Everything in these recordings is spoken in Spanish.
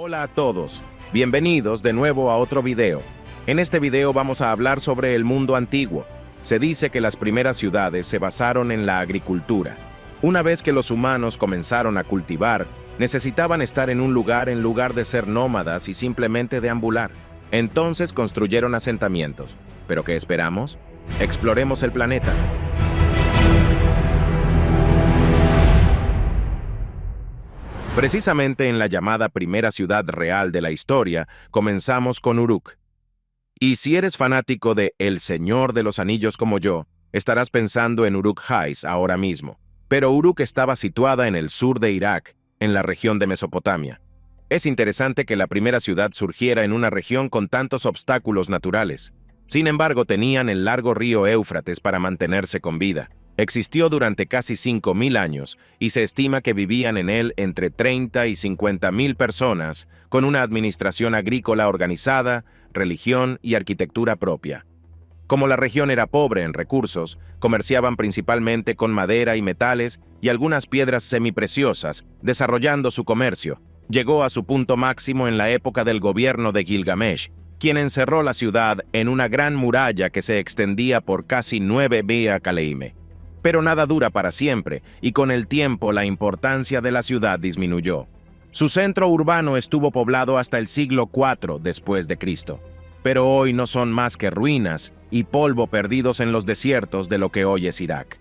Hola a todos, bienvenidos de nuevo a otro video. En este video vamos a hablar sobre el mundo antiguo. Se dice que las primeras ciudades se basaron en la agricultura. Una vez que los humanos comenzaron a cultivar, necesitaban estar en un lugar en lugar de ser nómadas y simplemente deambular. Entonces construyeron asentamientos. ¿Pero qué esperamos? Exploremos el planeta. Precisamente en la llamada primera ciudad real de la historia, comenzamos con Uruk. Y si eres fanático de El Señor de los Anillos como yo, estarás pensando en Uruk-Hais ahora mismo. Pero Uruk estaba situada en el sur de Irak, en la región de Mesopotamia. Es interesante que la primera ciudad surgiera en una región con tantos obstáculos naturales. Sin embargo, tenían el largo río Éufrates para mantenerse con vida. Existió durante casi 5.000 años y se estima que vivían en él entre 30 y 50.000 personas, con una administración agrícola organizada, religión y arquitectura propia. Como la región era pobre en recursos, comerciaban principalmente con madera y metales y algunas piedras semipreciosas, desarrollando su comercio. Llegó a su punto máximo en la época del gobierno de Gilgamesh, quien encerró la ciudad en una gran muralla que se extendía por casi 9 vía Kaleime. Pero nada dura para siempre, y con el tiempo la importancia de la ciudad disminuyó. Su centro urbano estuvo poblado hasta el siglo IV después de Cristo, pero hoy no son más que ruinas y polvo perdidos en los desiertos de lo que hoy es Irak.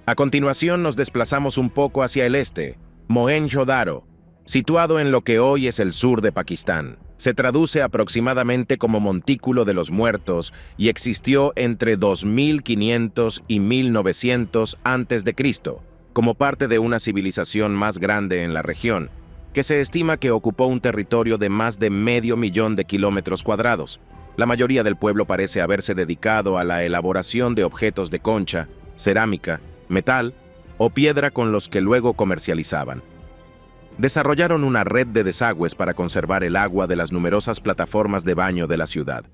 A continuación nos desplazamos un poco hacia el este, Mohenjo-Daro, situado en lo que hoy es el sur de Pakistán. Se traduce aproximadamente como Montículo de los Muertos y existió entre 2500 y 1900 a.C., como parte de una civilización más grande en la región, que se estima que ocupó un territorio de más de 500.000 de kilómetros cuadrados. La mayoría del pueblo parece haberse dedicado a la elaboración de objetos de concha, cerámica, metal o piedra con los que luego comercializaban. Desarrollaron una red de desagües para conservar el agua de las numerosas plataformas de baño de la ciudad.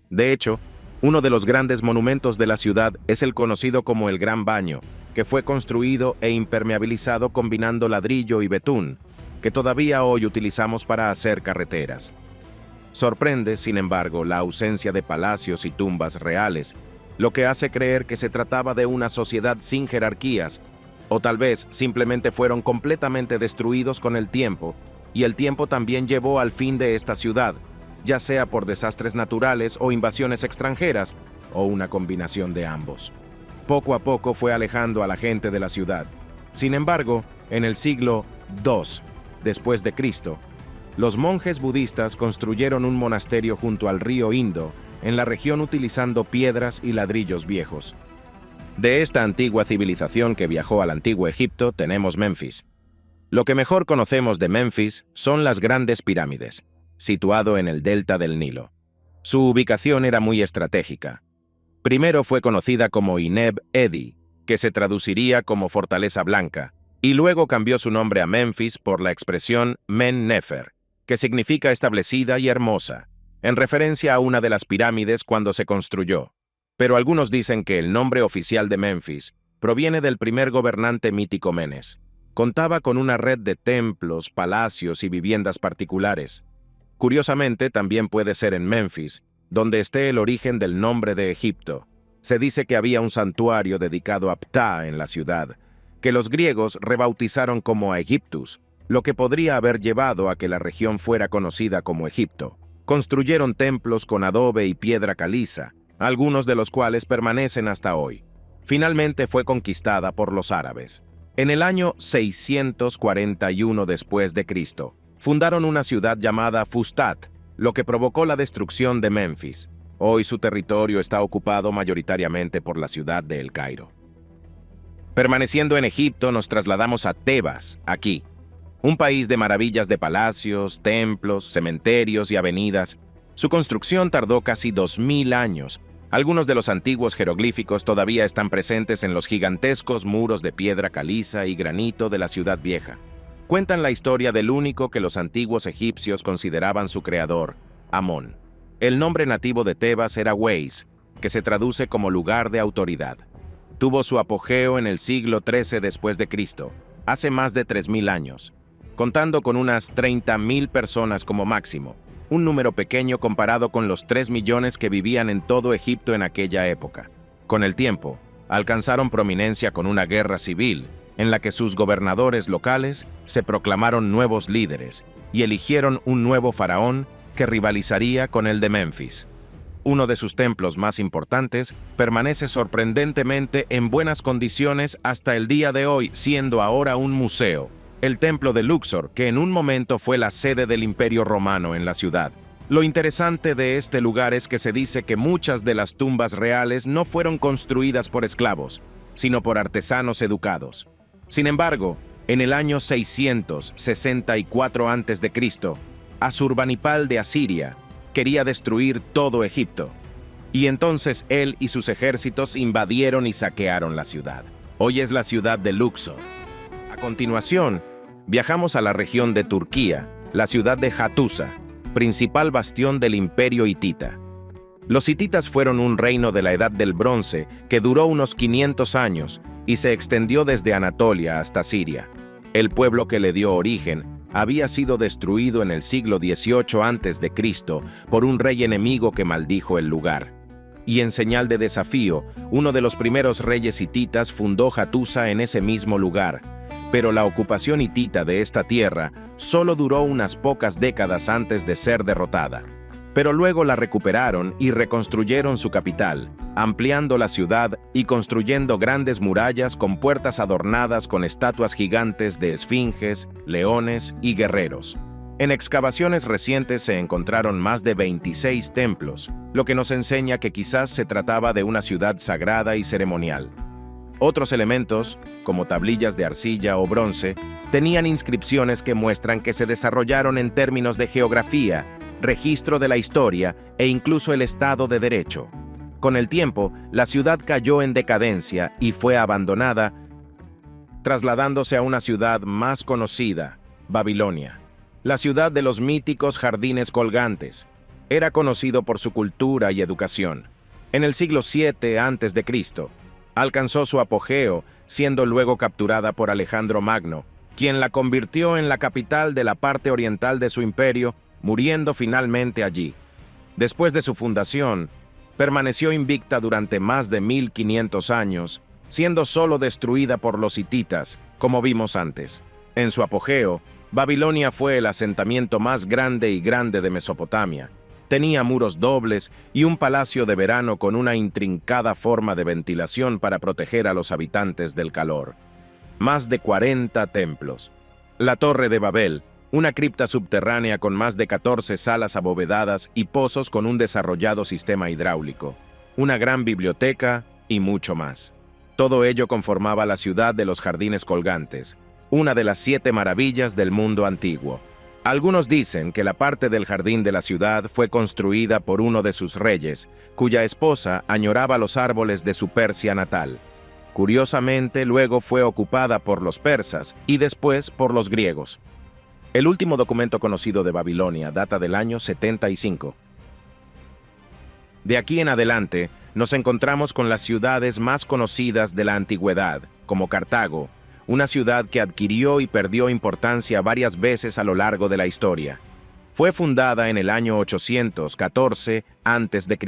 De hecho, uno de los grandes monumentos de la ciudad es el conocido como el Gran Baño, que fue construido e impermeabilizado combinando ladrillo y betún, que todavía hoy utilizamos para hacer carreteras. Sorprende, sin embargo, la ausencia de palacios y tumbas reales, lo que hace creer que se trataba de una sociedad sin jerarquías, o tal vez simplemente fueron completamente destruidos con el tiempo, y el tiempo también llevó al fin de esta ciudad, ya sea por desastres naturales o invasiones extranjeras, o una combinación de ambos. Poco a poco fue alejando a la gente de la ciudad. Sin embargo, en el siglo II después de Cristo, los monjes budistas construyeron un monasterio junto al río Indo, en la región utilizando piedras y ladrillos viejos. De esta antigua civilización que viajó al antiguo Egipto tenemos Menfis. Lo que mejor conocemos de Menfis son las grandes pirámides, situado en el delta del Nilo. Su ubicación era muy estratégica. Primero fue conocida como Ineb Edi, que se traduciría como Fortaleza Blanca, y luego cambió su nombre a Menfis por la expresión Men Nefer, que significa establecida y hermosa, en referencia a una de las pirámides cuando se construyó. Pero algunos dicen que el nombre oficial de Menfis proviene del primer gobernante mítico Menes. Contaba con una red de templos, palacios y viviendas particulares. Curiosamente, también puede ser en Menfis, donde esté el origen del nombre de Egipto. Se dice que había un santuario dedicado a Ptah en la ciudad, que los griegos rebautizaron como Aegyptus, lo que podría haber llevado a que la región fuera conocida como Egipto. Construyeron templos con adobe y piedra caliza, algunos de los cuales permanecen hasta hoy. Finalmente fue conquistada por los árabes. En el año 641 después de Cristo, fundaron una ciudad llamada Fustat, lo que provocó la destrucción de Menfis. Hoy su territorio está ocupado mayoritariamente por la ciudad de El Cairo. Permaneciendo en Egipto, nos trasladamos a Tebas, aquí, un país de maravillas de palacios, templos, cementerios y avenidas. Su construcción tardó casi 2000 años. Algunos de los antiguos jeroglíficos todavía están presentes en los gigantescos muros de piedra caliza y granito de la ciudad vieja. Cuentan la historia del único que los antiguos egipcios consideraban su creador, Amón. El nombre nativo de Tebas era Weis, que se traduce como lugar de autoridad. Tuvo su apogeo en el siglo XIII después de Cristo, hace más de 3000 años. contando con unas 30.000 personas como máximo, un número pequeño comparado con los 3 millones que vivían en todo Egipto en aquella época. Con el tiempo, alcanzaron prominencia con una guerra civil, en la que sus gobernadores locales se proclamaron nuevos líderes y eligieron un nuevo faraón que rivalizaría con el de Memphis. Uno de sus templos más importantes permanece sorprendentemente en buenas condiciones hasta el día de hoy, siendo ahora un museo, el templo de Luxor, que en un momento fue la sede del Imperio Romano en la ciudad. Lo interesante de este lugar es que se dice que muchas de las tumbas reales no fueron construidas por esclavos, sino por artesanos educados. Sin embargo, en el año 664 a.C., Asurbanipal de Asiria quería destruir todo Egipto, y entonces él y sus ejércitos invadieron y saquearon la ciudad. Hoy es la ciudad de Luxor. A continuación, viajamos a la región de Turquía, la ciudad de Hattusa, principal bastión del Imperio hitita. Los hititas fueron un reino de la Edad del Bronce que duró unos 500 años y se extendió desde Anatolia hasta Siria. El pueblo que le dio origen había sido destruido en el siglo XVIII a.C. por un rey enemigo que maldijo el lugar. Y en señal de desafío, uno de los primeros reyes hititas fundó Hattusa en ese mismo lugar. Pero la ocupación hitita de esta tierra solo duró unas pocas décadas antes de ser derrotada. Pero luego la recuperaron y reconstruyeron su capital, ampliando la ciudad y construyendo grandes murallas con puertas adornadas con estatuas gigantes de esfinges, leones y guerreros. En excavaciones recientes se encontraron más de 26 templos, lo que nos enseña que quizás se trataba de una ciudad sagrada y ceremonial. Otros elementos, como tablillas de arcilla o bronce, tenían inscripciones que muestran que se desarrollaron en términos de geografía, registro de la historia e incluso el Estado de Derecho. Con el tiempo, la ciudad cayó en decadencia y fue abandonada, trasladándose a una ciudad más conocida, Babilonia, la ciudad de los míticos jardines colgantes. Era conocido por su cultura y educación. En el siglo VII a.C., alcanzó su apogeo, siendo luego capturada por Alejandro Magno, quien la convirtió en la capital de la parte oriental de su imperio, muriendo finalmente allí. Después de su fundación, permaneció invicta durante más de 1500 años, siendo solo destruida por los hititas, como vimos antes. En su apogeo, Babilonia fue el asentamiento más grande de Mesopotamia. Tenía muros dobles y un palacio de verano con una intrincada forma de ventilación para proteger a los habitantes del calor. Más de 40 templos. La Torre de Babel, una cripta subterránea con más de 14 salas abovedadas y pozos con un desarrollado sistema hidráulico, una gran biblioteca y mucho más. Todo ello conformaba la ciudad de los jardines colgantes, una de las 7 maravillas del mundo antiguo. Algunos dicen que la parte del jardín de la ciudad fue construida por uno de sus reyes, cuya esposa añoraba los árboles de su Persia natal. Curiosamente, luego fue ocupada por los persas y después por los griegos. El último documento conocido de Babilonia data del año 75. De aquí en adelante, nos encontramos con las ciudades más conocidas de la antigüedad, como Cartago, una ciudad que adquirió y perdió importancia varias veces a lo largo de la historia. Fue fundada en el año 814 a.C.,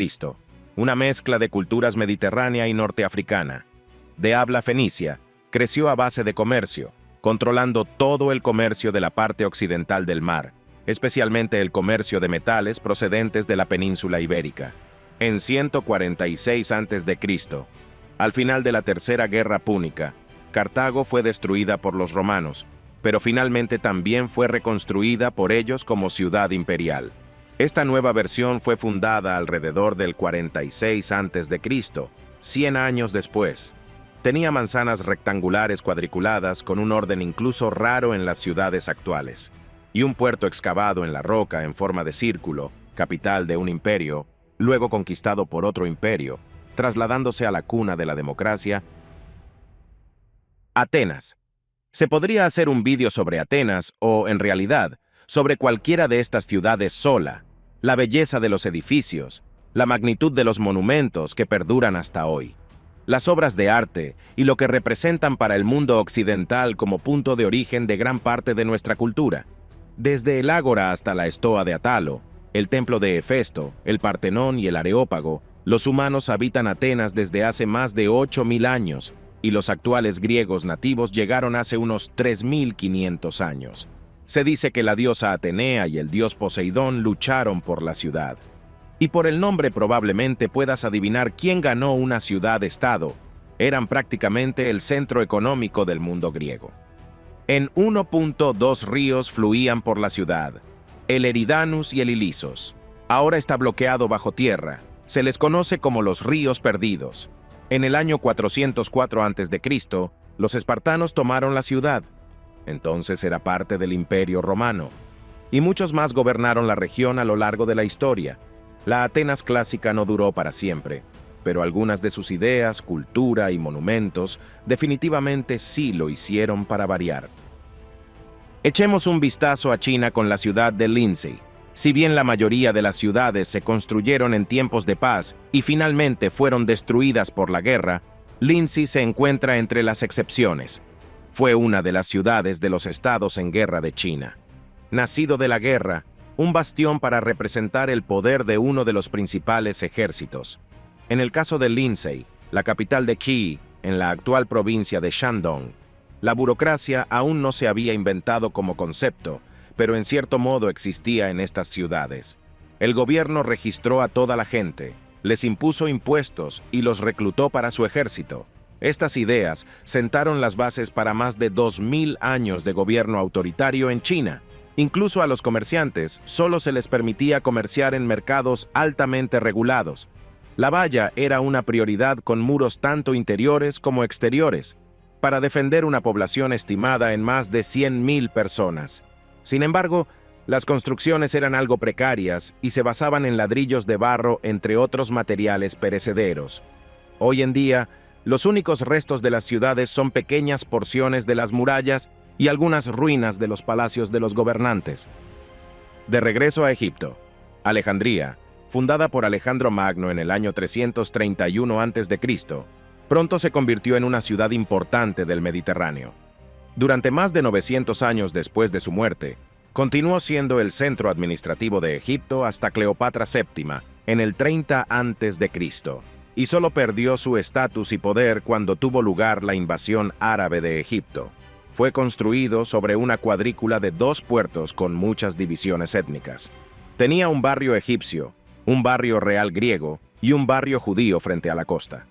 una mezcla de culturas mediterránea y norteafricana. De habla fenicia, creció a base de comercio, controlando todo el comercio de la parte occidental del mar, especialmente el comercio de metales procedentes de la península ibérica. En 146 a.C., al final de la Tercera Guerra Púnica, Cartago fue destruida por los romanos, pero finalmente también fue reconstruida por ellos como ciudad imperial. Esta nueva versión fue fundada alrededor del 46 a.C., 100 años después. Tenía manzanas rectangulares cuadriculadas con un orden incluso raro en las ciudades actuales, y un puerto excavado en la roca en forma de círculo, capital de un imperio, luego conquistado por otro imperio, trasladándose a la cuna de la democracia. Atenas. Se podría hacer un vídeo sobre Atenas o, en realidad, sobre cualquiera de estas ciudades sola, la belleza de los edificios, la magnitud de los monumentos que perduran hasta hoy. las obras de arte y lo que representan para el mundo occidental como punto de origen de gran parte de nuestra cultura. Desde el Ágora hasta la Estoa de Atalo, el templo de Hefesto, el Partenón y el Areópago, los humanos habitan Atenas desde hace más de 8.000 años, y los actuales griegos nativos llegaron hace unos 3.500 años. Se dice que la diosa Atenea y el dios Poseidón lucharon por la ciudad. Y por el nombre probablemente puedas adivinar quién ganó una ciudad-estado. Eran prácticamente el centro económico del mundo griego. En 1.2 ríos fluían por la ciudad, el Eridanus y el Ilisos. Ahora está bloqueado bajo tierra. Se les conoce como los ríos perdidos. En el año 404 a.C., los espartanos tomaron la ciudad. Entonces era parte del Imperio Romano. Y muchos más gobernaron la región a lo largo de la historia. La Atenas clásica no duró para siempre, pero algunas de sus ideas, cultura y monumentos definitivamente sí lo hicieron para variar. Echemos un vistazo a China con la ciudad de Lindsay. Si bien la mayoría de las ciudades se construyeron en tiempos de paz y finalmente fueron destruidas por la guerra, Lindsay se encuentra entre las excepciones. Fue una de las ciudades de los estados en guerra de China. Nacido de la guerra, un bastión para representar el poder de uno de los principales ejércitos. En el caso de Lindsay, la capital de Qi, en la actual provincia de Shandong, la burocracia aún no se había inventado como concepto, pero en cierto modo existía en estas ciudades. El gobierno registró a toda la gente, les impuso impuestos y los reclutó para su ejército. Estas ideas sentaron las bases para más de 2.000 años de gobierno autoritario en China. Incluso a los comerciantes solo se les permitía comerciar en mercados altamente regulados. La valla era una prioridad con muros tanto interiores como exteriores, para defender una población estimada en más de 100.000 personas. Sin embargo, las construcciones eran algo precarias y se basaban en ladrillos de barro entre otros materiales perecederos. Hoy en día, los únicos restos de las ciudades son pequeñas porciones de las murallas y algunas ruinas de los palacios de los gobernantes. De regreso a Egipto, Alejandría, fundada por Alejandro Magno en el año 331 a.C., pronto se convirtió en una ciudad importante del Mediterráneo. Durante más de 900 años después de su muerte, continuó siendo el centro administrativo de Egipto hasta Cleopatra VII en el 30 a.C., y solo perdió su estatus y poder cuando tuvo lugar la invasión árabe de Egipto. Fue construido sobre una cuadrícula de 2 puertos con muchas divisiones étnicas. Tenía un barrio egipcio, un barrio real griego y un barrio judío frente a la costa.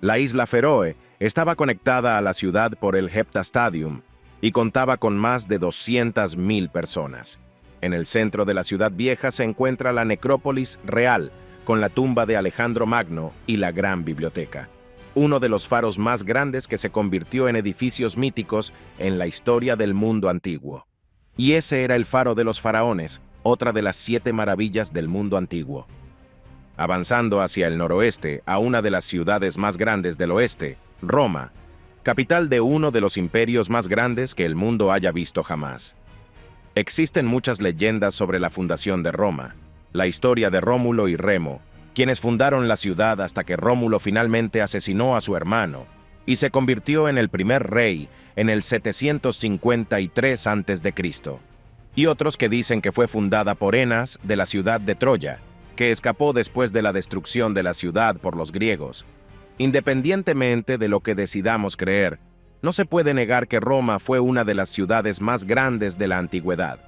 La isla Feroe estaba conectada a la ciudad por el Heptastadium y contaba con más de 200.000 personas. En el centro de la ciudad vieja se encuentra la necrópolis real, con la tumba de Alejandro Magno y la gran biblioteca, uno de los faros más grandes que se convirtió en edificios míticos en la historia del mundo antiguo. Y ese era el faro de los faraones, otra de las 7 maravillas del mundo antiguo. Avanzando hacia el noroeste, a una de las ciudades más grandes del oeste, Roma, capital de uno de los imperios más grandes que el mundo haya visto jamás. Existen muchas leyendas sobre la fundación de Roma, la historia de Rómulo y Remo, quienes fundaron la ciudad hasta que Rómulo finalmente asesinó a su hermano y se convirtió en el primer rey en el 753 a.C., y otros que dicen que fue fundada por Enas de la ciudad de Troya, que escapó después de la destrucción de la ciudad por los griegos. Independientemente de lo que decidamos creer, no se puede negar que Roma fue una de las ciudades más grandes de la antigüedad.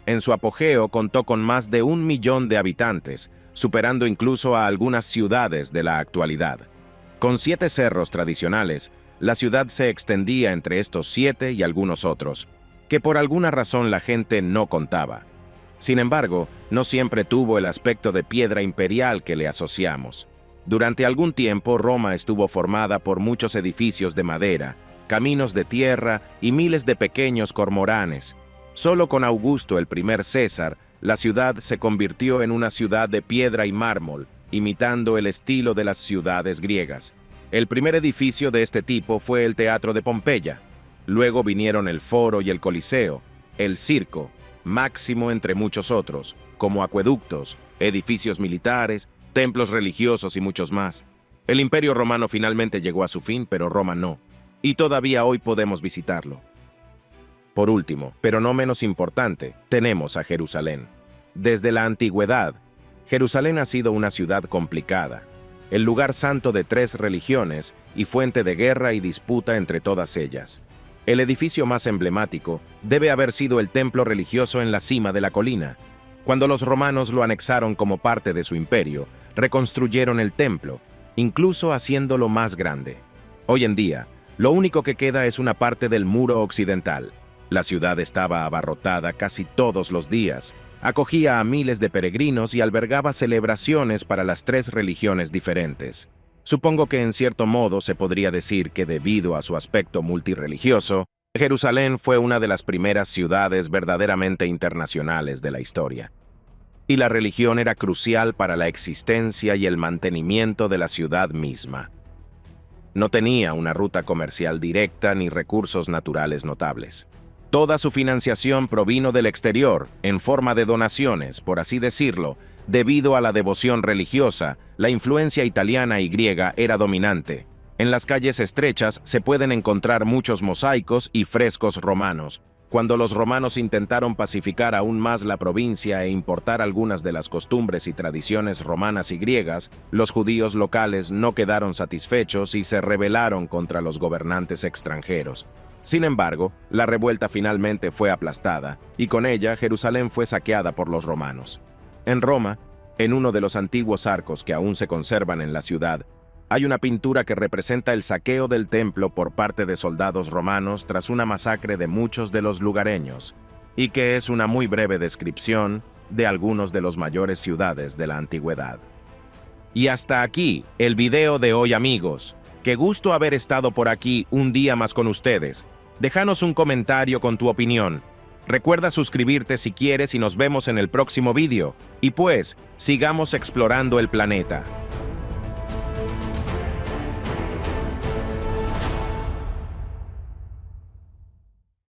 En su apogeo contó con más de 1 millón de habitantes, superando incluso a algunas ciudades de la actualidad. Con 7 cerros tradicionales, la ciudad se extendía entre estos 7 y algunos otros, que por alguna razón la gente no contaba. Sin embargo, no siempre tuvo el aspecto de piedra imperial que le asociamos. Durante algún tiempo, Roma estuvo formada por muchos edificios de madera, caminos de tierra y miles de pequeños cormoranes. Solo con Augusto, el primer César, la ciudad se convirtió en una ciudad de piedra y mármol, imitando el estilo de las ciudades griegas. El primer edificio de este tipo fue el Teatro de Pompeya. Luego vinieron el Foro y el Coliseo, el Circo, Máximo entre muchos otros, como acueductos, edificios militares, templos religiosos y muchos más. El Imperio Romano finalmente llegó a su fin, pero Roma no, y todavía hoy podemos visitarlo. Por último, pero no menos importante, tenemos a Jerusalén. Desde la antigüedad, Jerusalén ha sido una ciudad complicada, el lugar santo de 3 religiones y fuente de guerra y disputa entre todas ellas. El edificio más emblemático debe haber sido el templo religioso en la cima de la colina. Cuando los romanos lo anexaron como parte de su imperio, reconstruyeron el templo, incluso haciéndolo más grande. Hoy en día, lo único que queda es una parte del muro occidental. La ciudad estaba abarrotada casi todos los días, acogía a miles de peregrinos y albergaba celebraciones para las 3 religiones diferentes. Supongo que en cierto modo se podría decir que debido a su aspecto multirreligioso, Jerusalén fue una de las primeras ciudades verdaderamente internacionales de la historia. Y la religión era crucial para la existencia y el mantenimiento de la ciudad misma. No tenía una ruta comercial directa ni recursos naturales notables. Toda su financiación provino del exterior, en forma de donaciones, por así decirlo. Debido a la devoción religiosa, la influencia italiana y griega era dominante. En las calles estrechas se pueden encontrar muchos mosaicos y frescos romanos. Cuando los romanos intentaron pacificar aún más la provincia e importar algunas de las costumbres y tradiciones romanas y griegas, los judíos locales no quedaron satisfechos y se rebelaron contra los gobernantes extranjeros. Sin embargo, la revuelta finalmente fue aplastada, y con ella Jerusalén fue saqueada por los romanos. En Roma, en uno de los antiguos arcos que aún se conservan en la ciudad, hay una pintura que representa el saqueo del templo por parte de soldados romanos tras una masacre de muchos de los lugareños, y que es una muy breve descripción de algunos de los mayores ciudades de la antigüedad. Y hasta aquí el video de hoy, amigos. Qué gusto haber estado por aquí un día más con ustedes. Déjanos un comentario con tu opinión. Recuerda suscribirte si quieres y nos vemos en el próximo video. Y pues, sigamos explorando el planeta.